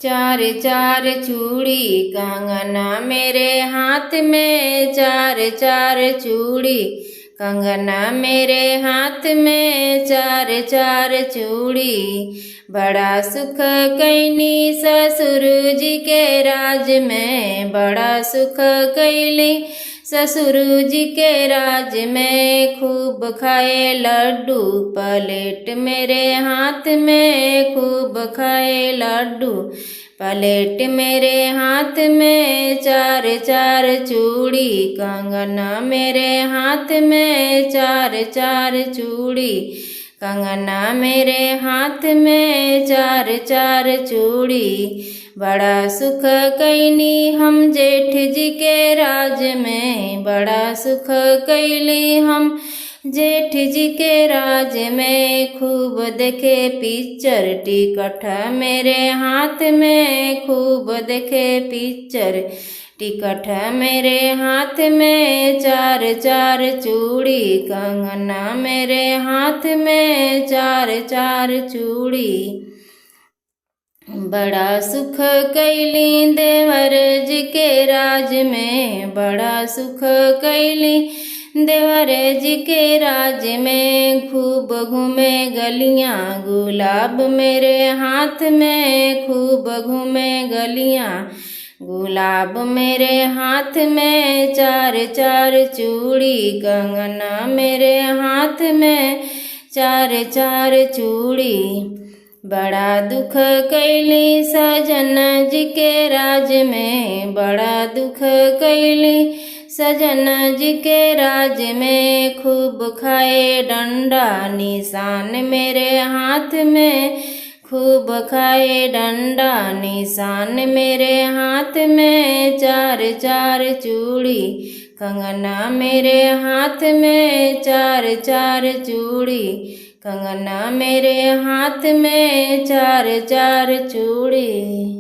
चार चार चूड़ी कंगना मेरे हाथ में, चार चार चूड़ी कंगना मेरे हाथ में, चार चार चूड़ी। बड़ा सुख कैनी ससुर जी के राज में, बड़ा सुख कैली ससुर जी के राज में। खूब खाए लड्डू प्लेट मेरे हाथ में, खूब खाए लड्डू प्लेट मेरे हाथ में। चार चार चूड़ी कंगना मेरे हाथ में, चार चार चूड़ी कंगना मेरे हाथ में, चार चार चूड़ी। बड़ा सुख कैनी हम जेठ जी के राज में, बड़ा सुख कैली हम जेठ जी के राज में। खूब देखे पिक्चर टिकट मेरे हाथ में, खूब देखे पिक्चर टिकट मेरे हाथ में। चार चार चूड़ी कंगना मेरे हाथ में, चार चार चूड़ी। बड़ा सुख कैली देवर जी के राज में, बड़ा सुख कैली देवर जी के राज में। खूब घूमे गलियां गुलाब मेरे हाथ में, खूब घूमे गलियां गुलाब मेरे हाथ में। चार चार चूड़ी कंगना मेरे हाथ में, चार चार चूड़ी। बड़ा दुख कैली सजन जी के राज में, बड़ा दुख कैली सजन जी के राज में। खूब खाए डंडा निशान मेरे हाथ में, खूब खाए डंडा निशान मेरे हाथ में। चार चार चूड़ी कंगना मेरे हाथ में, चार चार चूड़ी कंगना मेरे हाथ में, चार चार चूड़ी।